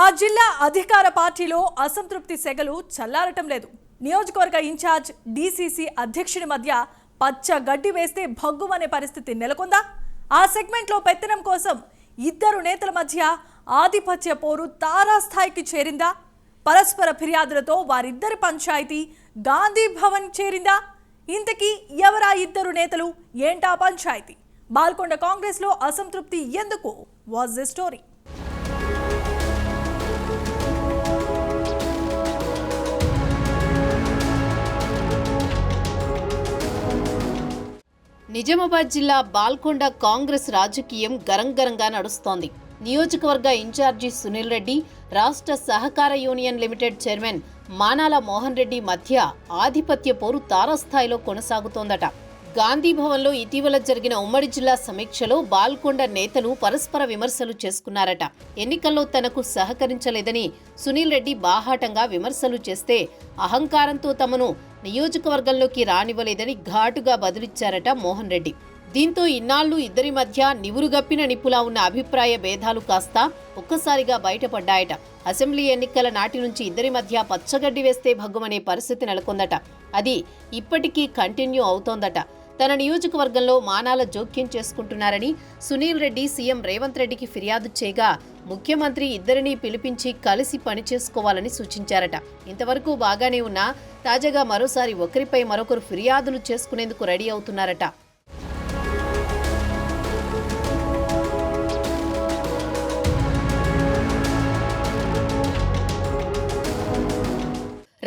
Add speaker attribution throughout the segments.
Speaker 1: ఆ జిల్లా అధికార పార్టీలో అసంతృప్తి సెగలు చల్లారటం లేదు. నియోజకవర్గ ఇన్ఛార్జ్ డీసీసీ అధ్యక్షుడి మధ్య పచ్చ గడ్డి వేస్తే భగ్గుమనే పరిస్థితి నెలకొందా? ఆ సెగ్మెంట్లో పెత్తనం కోసం ఇద్దరు నేతల మధ్య ఆధిపత్య పోరు తారాస్థాయికి చేరిందా? పరస్పర ఫిర్యాదులతో వారిద్దరి పంచాయతీ గాంధీ భవన్ చేరిందా? ఇంతకీ ఎవరా ఇద్దరు నేతలు? ఏంటా పంచాయతీ? బాల్కొండ కాంగ్రెస్లో అసంతృప్తి ఎందుకు? Was the story?
Speaker 2: నిజామాబాద్ జిల్లా బాల్కొండ కాంగ్రెస్ రాజకీయం గరంగరంగా నడుస్తోంది. నియోజకవర్గ ఇన్ఛార్జి సునీల్ రెడ్డి, రాష్ట్ర సహకార union limited chairman Manala Mohan Reddy మధ్య ఆధిపత్య పోరు తారాస్థాయిలో కొనసాగుతోందట. గాంధీ భవన్లో ఇటీవల జరిగిన ఉమ్మడి జిల్లా సమీక్షలో బాల్కొండ నేతలు పరస్పర విమర్శలు చేసుకున్నారట. ఎన్నికల్లో తనకు సహకరించలేదని సునీల్ రెడ్డి బాహాటంగా విమర్శలు చేస్తే అహంకారంతో తమను నియోజకవర్గంలోకి రానివ్వలేదని ఘాటుగా బదులిచ్చారట మోహన్ రెడ్డి. దీంతో ఇన్నాళ్లు ఇద్దరి మధ్య నివురుగప్పిన నిప్పులా ఉన్న అభిప్రాయ భేదాలు కాస్త ఒక్కసారిగా బయటపడ్డాయట. అసెంబ్లీ ఎన్నికల నాటి నుంచి ఇద్దరి మధ్య పచ్చగడ్డి వేస్తే భగ్గుమనే పరిస్థితి నెలకొందట. అది ఇప్పటికీ కంటిన్యూ అవుతోందట. తన నియోజకవర్గంలో మానాల జోక్యం చేసుకుంటున్నారని సునీల్ రెడ్డి సీఎం రేవంత్ రెడ్డికి ఫిర్యాదు చేయగా ముఖ్యమంత్రి ఇద్దరినీ పిలిపించి కలిసి పనిచేసుకోవాలని సూచించారట. ఇంతవరకు బాగానే ఉన్నా తాజాగా మరోసారి ఒకరిపై మరొకరు ఫిర్యాదులు చేసుకునేందుకు రెడీ అవుతున్నారట.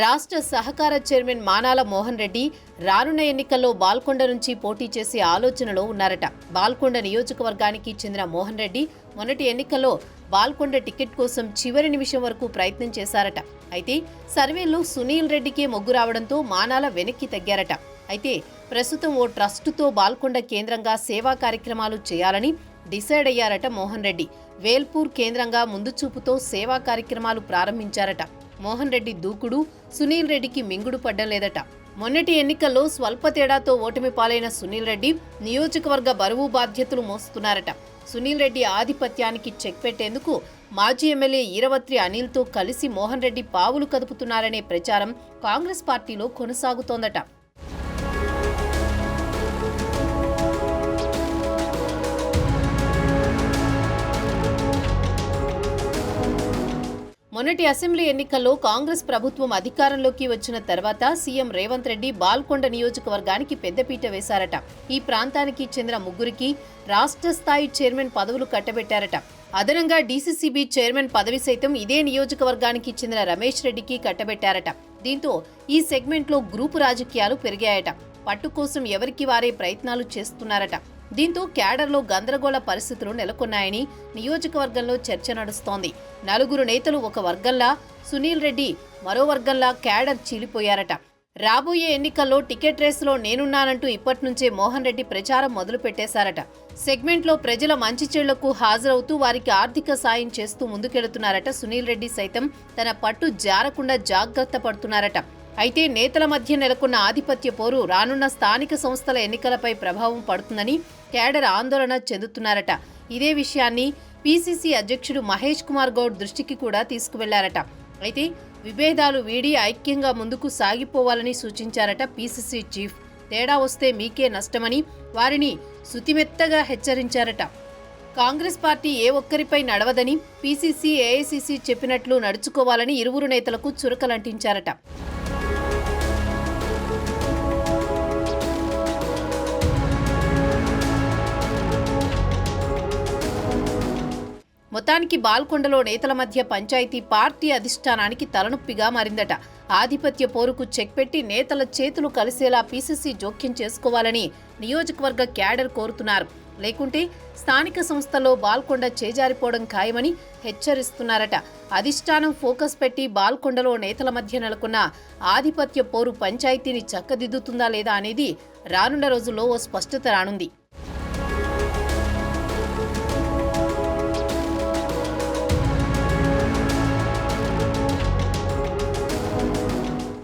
Speaker 2: రాష్ట్ర సహకార చైర్మన్ మానాల మోహన్ రెడ్డి రానున్న ఎన్నికల్లో బాల్కొండ నుంచి పోటీ చేసే ఆలోచనలో ఉన్నారట. బాల్కొండ నియోజకవర్గానికి చెందిన మోహన్ రెడ్డి మొన్నటి ఎన్నికల్లో బాల్కొండ టికెట్ కోసం చివరి నిమిషం వరకు ప్రయత్నం చేశారట. అయితే సర్వేలో సునీల్ రెడ్డికే మొగ్గు రావడంతో మానాల వెనక్కి తగ్గారట. అయితే ప్రస్తుతం ఓ ట్రస్టుతో బాల్కొండ కేంద్రంగా సేవా కార్యక్రమాలు చేయాలని డిసైడ్ అయ్యారట మోహన్ రెడ్డి. వేల్పూర్ కేంద్రంగా ముందు చూపుతో సేవా కార్యక్రమాలు ప్రారంభించారట. మోహన్ రెడ్డి దూకుడు సునీల్ రెడ్డికి మింగుడు పడ్డం లేదట. మొన్నటి ఎన్నికల్లో స్వల్ప తేడాతో ఓటమి పాలైన సునీల్ రెడ్డి నియోజకవర్గ బరువు బాధ్యతలు మోస్తున్నారట. సునీల్ రెడ్డి ఆధిపత్యానికి చెక్ పెట్టేందుకు మాజీ ఎమ్మెల్యే ఈరవత్రి అనిల్తో కలిసి మోహన్ రెడ్డి పావులు కదుపుతున్నారనే ప్రచారం కాంగ్రెస్ పార్టీలో కొనసాగుతోందట. మొన్నటి అసెంబ్లీ ఎన్నికల్లో కాంగ్రెస్ ప్రభుత్వం అధికారంలోకి వచ్చిన తర్వాత సీఎం రేవంత్ రెడ్డి బాల్కొండ నియోజకవర్గానికి పెద్దపీట వేశారట. ఈ ప్రాంతానికి చెందిన ముగ్గురికి రాష్ట్ర స్థాయి చైర్మన్ పదవులు కట్టబెట్టారట. అదనంగా డీసీసీబీ చైర్మన్ పదవి సైతం ఇదే నియోజకవర్గానికి చెందిన రమేష్ రెడ్డికి కట్టబెట్టారట. దీంతో ఈ సెగ్మెంట్లో గ్రూపు రాజకీయాలు పెరిగాయట. పట్టు కోసం ఎవరికి వారే ప్రయత్నాలు చేస్తున్నారట. దీంతో క్యాడర్లో గందరగోళ పరిస్థితులు నెలకొన్నాయని నియోజకవర్గంలో చర్చ నడుస్తోంది. నలుగురు నేతలు ఒక వర్గంలా, సునీల్ రెడ్డి మరో వర్గంలా క్యాడర్ చీలిపోయారట. రాబోయే ఎన్నికల్లో టికెట్ రేసులో నేనున్నానంటూ ఇప్పటినుంచే మోహన్ రెడ్డి ప్రచారం మొదలు పెట్టేశారట. సెగ్మెంట్లో ప్రజల మంచి చెళ్లకు హాజరవుతూ వారికి ఆర్థిక సాయం చేస్తూ ముందుకెళ్తున్నారట. సునీల్ రెడ్డి సైతం తన పట్టు జారకుండా జాగ్రత్త పడుతున్నారట. అయితే నేతల మధ్య నెలకొన్న ఆధిపత్య పోరు రానున్న స్థానిక సంస్థల ఎన్నికలపై ప్రభావం పడుతుందని క్యాడర్ ఆందోళన చెందుతున్నారట. ఇదే విషయాన్ని పీసీసీ అధ్యక్షుడు మహేష్ కుమార్ గౌడ్ దృష్టికి కూడా తీసుకువెళ్లారట. అయితే విభేదాలు వీడి ఐక్యంగా ముందుకు సాగిపోవాలని సూచించారట పీసీసీ చీఫ్. తేడా వస్తే మీకే నష్టమని వారిని సుతిమెత్తగా హెచ్చరించారట. కాంగ్రెస్ పార్టీ ఏ ఒక్కరిపై నడవదని పీసీసీ, ఏఐసీసీ చెప్పినట్లు నడుచుకోవాలని ఇరువురు నేతలకు చురకలంటించారట. మొత్తానికి బాల్కొండలో నేతల మధ్య పంచాయతీ పార్టీ అధిష్టానానికి తలనొప్పిగా మారిందట. ఆధిపత్య పోరుకు చెక్ పెట్టి నేతల చేతులు కలిసేలా పీసీసీ జోక్యం చేసుకోవాలని నియోజకవర్గ క్యాడర్ కోరుతున్నారు. లేకుంటే స్థానిక సంస్థల్లో బాల్కొండ చేజారిపోవడం ఖాయమని హెచ్చరిస్తున్నారట. అధిష్టానం ఫోకస్ పెట్టి బాల్కొండలో నేతల మధ్య నెలకొన్న ఆధిపత్య పోరు పంచాయతీని చక్కదిద్దుతుందా లేదా అనేది రానున్న రోజుల్లో ఓ స్పష్టత రానుంది.